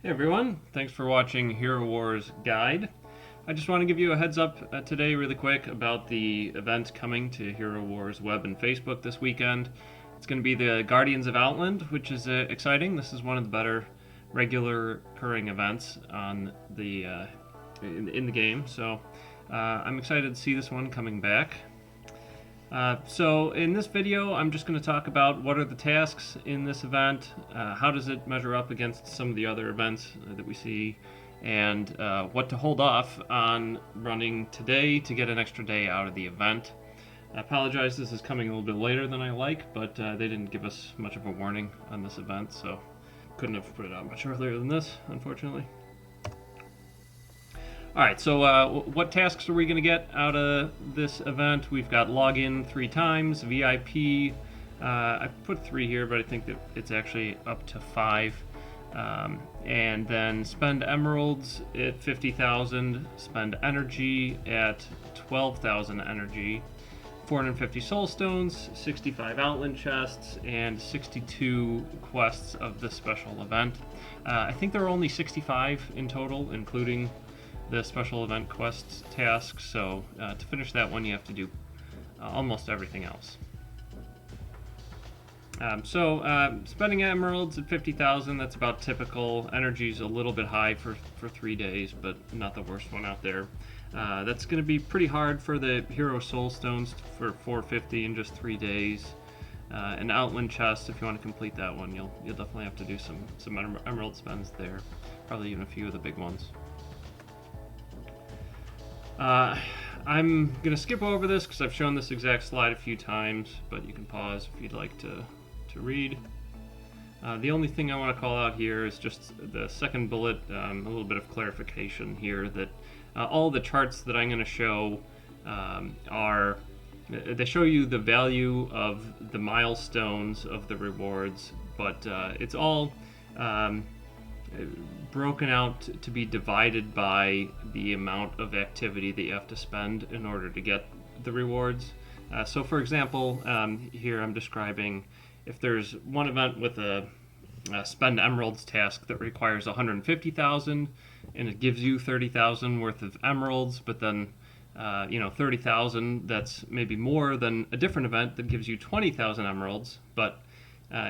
Hey everyone, thanks for watching Hero Wars Guide. I just want to give you a heads up today really quick about the event coming to Hero Wars Web and Facebook this weekend. It's going to be the Guardians of Outland, which is exciting. This is one of the better regular occurring events on the in the game, so I'm excited to see this one coming back. So in this video, I'm just going to talk about what are the tasks in this event, how does it measure up against some of the other events that we see, and what to hold off on running today to get an extra day out of the event. I apologize, this is coming a little bit later than I like, but they didn't give us much of a warning on this event, so couldn't have put it out much earlier than this, unfortunately. Alright, so what tasks are we going to get out of this event? We've got login 3 times, VIP, I put 3 here, but I think that it's actually up to 5. And then spend emeralds at 50,000, spend energy at 12,000 energy, 450 soul stones, 65 outland chests, and 62 quests of this special event. I think there are only 65 in total, including the special event quest tasks, so to finish that one you have to do almost everything else. Spending emeralds at 50,000, that's about typical. Energy's a little bit high for 3 days, but not the worst one out there. That's going to be pretty hard for the hero soul stones for 450 in just 3 days. An outland chest, if you want to complete that one, you'll definitely have to do some emerald spends there, probably even a few of the big ones. I'm going to skip over this because I've shown this exact slide a few times, but you can pause if you'd like to read. The only thing I want to call out here is just the second bullet, a little bit of clarification here that all the charts that I'm going to show they show you the value of the milestones of the rewards, but it's all broken out to be divided by the amount of activity that you have to spend in order to get the rewards. So for example, here I'm describing if there's one event with a spend emeralds task that requires 150,000 and it gives you 30,000 worth of emeralds, but then 30,000 that's maybe more than a different event that gives you 20,000 emeralds, but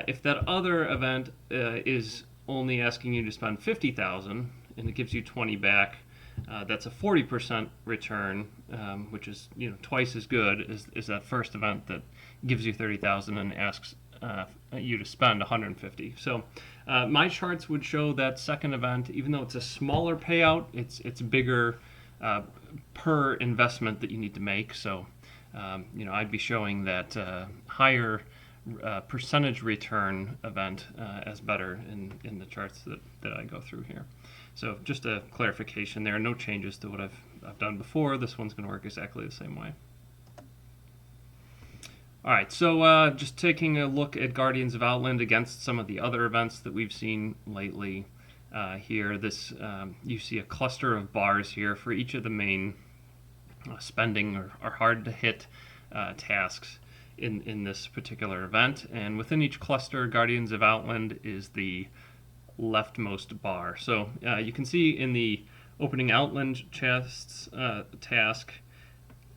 if that other event is only asking you to spend 50,000 and it gives you 20 back, that's a 40% return, which is twice as good as that first event that gives you 30,000 and asks you to spend 150. So my charts would show that second event, even though it's a smaller payout, it's bigger per investment that you need to make. So I'd be showing that higher percentage return event as better in the charts that I go through here. So just a clarification, there are no changes to what I've done before. This one's going to work exactly the same way. Alright, so just taking a look at Guardians of Outland against some of the other events that we've seen lately. Here, you see a cluster of bars here for each of the main spending or hard to hit tasks in this particular event, and within each cluster, Guardians of Outland is the leftmost bar. So you can see in the opening Outland chests task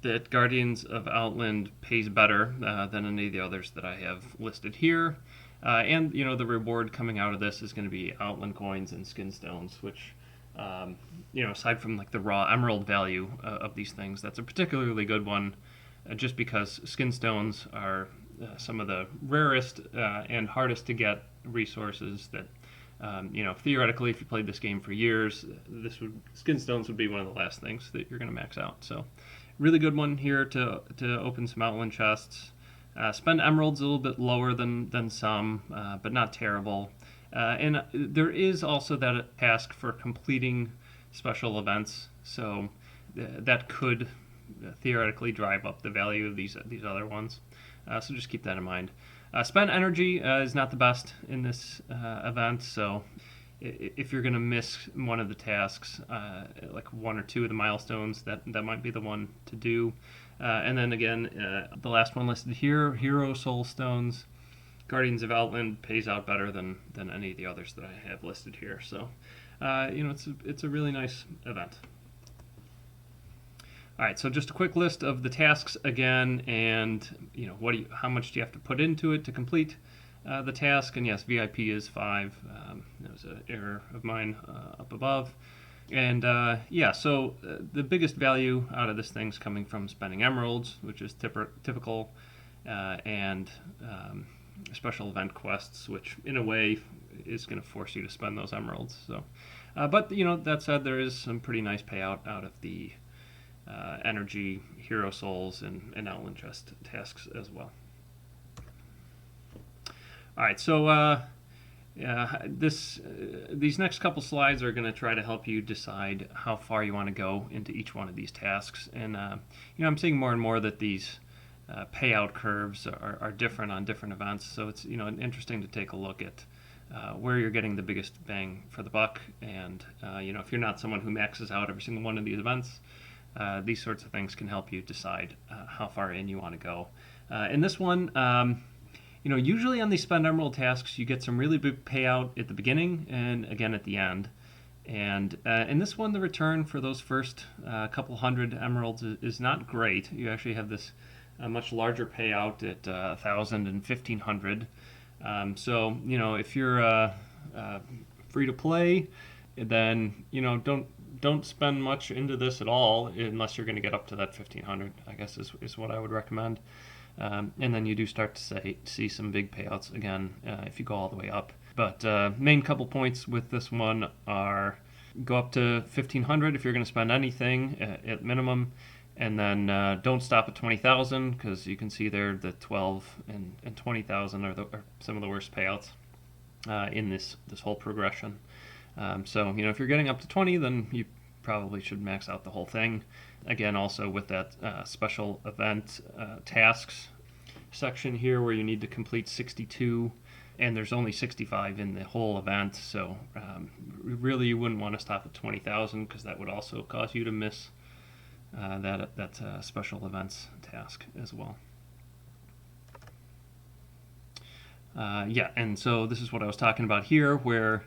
that Guardians of Outland pays better than any of the others that I have listed here. And the reward coming out of this is going to be Outland coins and skin stones, which aside from like the raw emerald value of these things, that's a particularly good one. Just because skin stones are some of the rarest and hardest to get resources that, theoretically, if you played this game for years, skin stones would be one of the last things that you're going to max out. So, really good one here to open some outland chests. Spend emeralds a little bit lower than some, but not terrible. And there is also that task for completing special events, so that could theoretically drive up the value of these other ones. So just keep that in mind. Spend energy is not the best in this event, so if you're going to miss one of the tasks, like 1 or 2 of the milestones, that might be the one to do. And then again, the last one listed here, hero soul stones. Guardians of Outland pays out better than any of the others that I have listed here. So, it's a really nice event. All right, so just a quick list of the tasks again, and how much do you have to put into it to complete the task? And yes, VIP is 5. That was an error of mine up above. And so the biggest value out of this thing's coming from spending emeralds, which is typical, and special event quests, which in a way is going to force you to spend those emeralds. So, but that said, there is some pretty nice payout out of the energy, hero souls, and outland chest tasks as well. All right, so these next couple slides are going to try to help you decide how far you want to go into each one of these tasks. And I'm seeing more and more that these payout curves are different on different events. So it's interesting to take a look at where you're getting the biggest bang for the buck. And if you're not someone who maxes out every single one of these events, these sorts of things can help you decide how far in you want to go. In this one, usually on these spend emerald tasks, you get some really big payout at the beginning and again at the end. And in this one, the return for those first couple hundred emeralds is not great. You actually have this much larger payout at 1,000 and 1,500. So if you're free to play, then don't spend much into this at all unless you're going to get up to that 1,500. I guess is what I would recommend. And then you do start to see some big payouts again if you go all the way up. But main couple points with this one are go up to 1,500 if you're going to spend anything at minimum, and then don't stop at 20,000 because you can see there the 12 and 20,000 are some of the worst payouts in this whole progression. So if you're getting up to 20, then you probably should max out the whole thing. Again, also with that special event tasks section here where you need to complete 62, and there's only 65 in the whole event, so really you wouldn't want to stop at 20,000 because that would also cause you to miss that special events task as well. And so this is what I was talking about here, where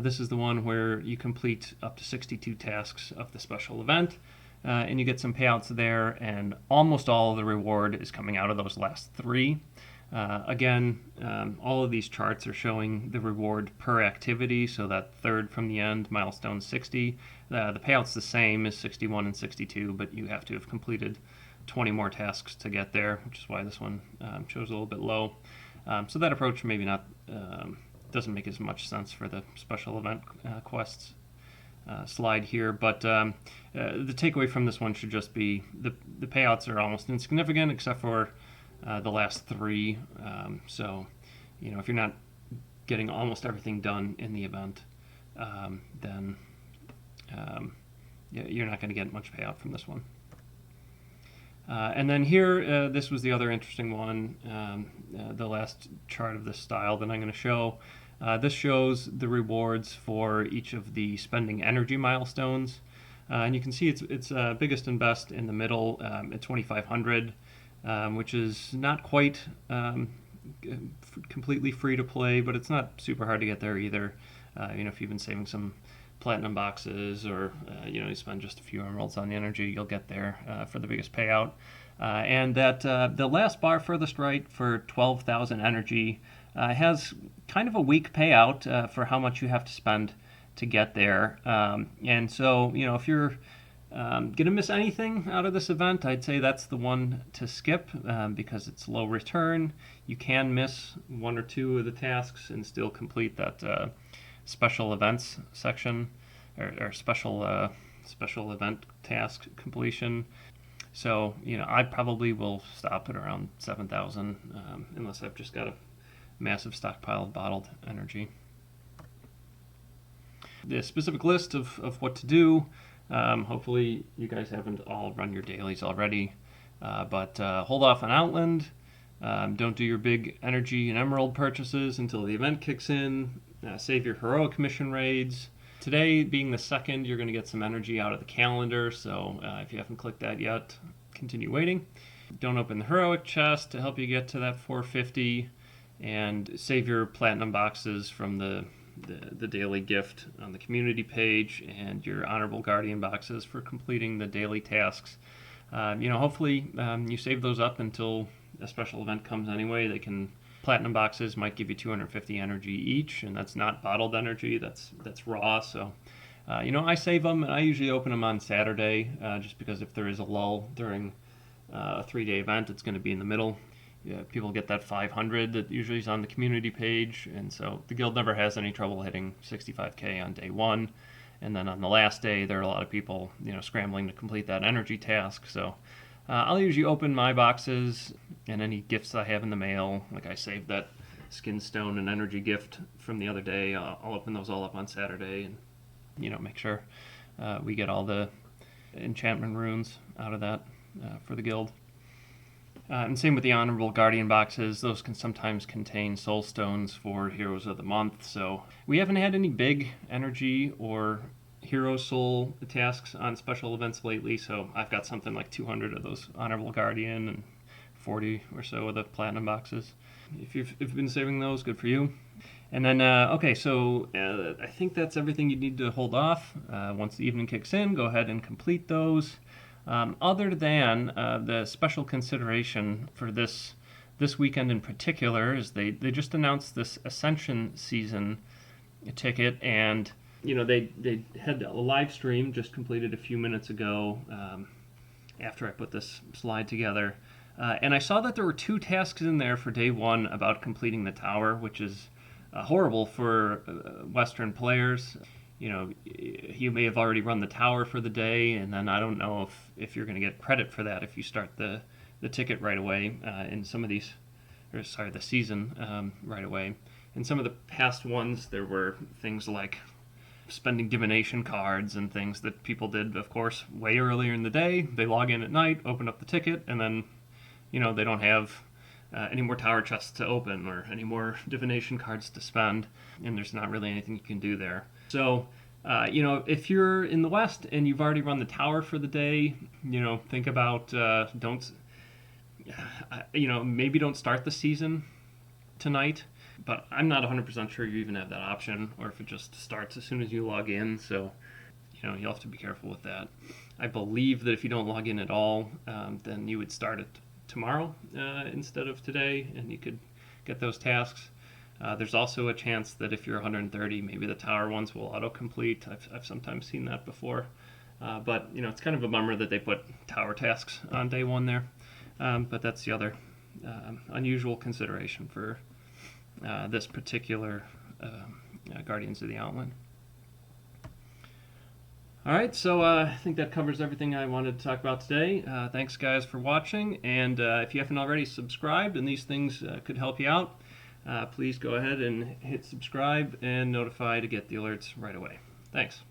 this is the one where you complete up to 62 tasks of the special event, and you get some payouts there, and almost all of the reward is coming out of those last 3. Again, all of these charts are showing the reward per activity, so that third from the end, milestone 60, the payout's the same as 61 and 62, but you have to have completed 20 more tasks to get there, which is why this one shows a little bit low. So that approach maybe not doesn't make as much sense for the special event quests slide here, but the takeaway from this one should just be the payouts are almost insignificant except for the last 3. So if you're not getting almost everything done in the event, then you're not going to get much payout from this one. And then here, this was the other interesting one, the last chart of this style that I'm going to show. This shows the rewards for each of the spending energy milestones. And you can see it's biggest and best in the middle at 2,500, which is not quite completely free to play, but it's not super hard to get there either. If you've been saving some platinum boxes or you spend just a few emeralds on the energy, you'll get there for the biggest payout. And that the last bar furthest right for 12,000 energy has kind of a weak payout for how much you have to spend to get there. And so if you're going to miss anything out of this event, I'd say that's the one to skip because it's low return. You can miss 1 or 2 of the tasks and still complete that special events section or special event task completion. So I probably will stop at around 7,000 unless I've just got a massive stockpile of bottled energy. The specific list of what to do. Hopefully you guys haven't all run your dailies already, but hold off on Outland. Don't do your big energy and emerald purchases until the event kicks in. Save your heroic mission raids. Today being the 2nd, you're going to get some energy out of the calendar, so if you haven't clicked that yet, continue waiting. Don't open the heroic chest to help you get to that 450, and save your platinum boxes from the daily gift on the community page, and your honorable guardian boxes for completing the daily tasks. Hopefully you save those up until a special event comes anyway. Platinum boxes might give you 250 energy each, and that's not bottled energy. That's raw. So, I save them, and I usually open them on Saturday, just because if there is a lull during a 3-day event, it's going to be in the middle. Yeah, people get that 500 that usually is on the community page, and so the guild never has any trouble hitting 65k on day one. And then on the last day, there are a lot of people, scrambling to complete that energy task. So I'll usually open my boxes and any gifts I have in the mail. Like I saved that skin stone and energy gift from the other day. I'll open those all up on Saturday and, make sure we get all the enchantment runes out of that for the guild. And same with the honorable guardian boxes. Those can sometimes contain soul stones for heroes of the month. So we haven't had any big energy or hero soul tasks on special events lately. So I've got something like 200 of those honorable guardian and 40 or so of the platinum boxes. If you've been saving those, good for you. And then, I think that's everything you need to hold off. Once the evening kicks in, go ahead and complete those. Other than the special consideration for this weekend in particular is they just announced this Ascension season ticket, and they had a live stream just completed a few minutes ago after I put this slide together, and I saw that there were 2 tasks in there for day 1 about completing the tower, which is horrible for Western players. You may have already run the tower for the day, and then I don't know if you're going to get credit for that if you start the ticket right away in some of these, the season right away. In some of the past ones, there were things like spending divination cards and things that people did, of course, way earlier in the day. They log in at night, open up the ticket, and then, they don't have any more tower chests to open or any more divination cards to spend, and there's not really anything you can do there. So, if you're in the West and you've already run the tower for the day, think about maybe don't start the season tonight. But I'm not 100% sure you even have that option, or if it just starts as soon as you log in. So, you'll have to be careful with that. I believe that if you don't log in at all, then you would start it tomorrow instead of today, and you could get those tasks. There's also a chance that if you're 130, maybe the tower ones will auto-complete. I've sometimes seen that before. But, it's kind of a bummer that they put tower tasks on day 1 there. But that's the other unusual consideration for this particular Guardians of the Outland. All right, so I think that covers everything I wanted to talk about today. Thanks, guys, for watching. And if you haven't already subscribed and these things could help you out, please go ahead and hit subscribe and notify to get the alerts right away. Thanks.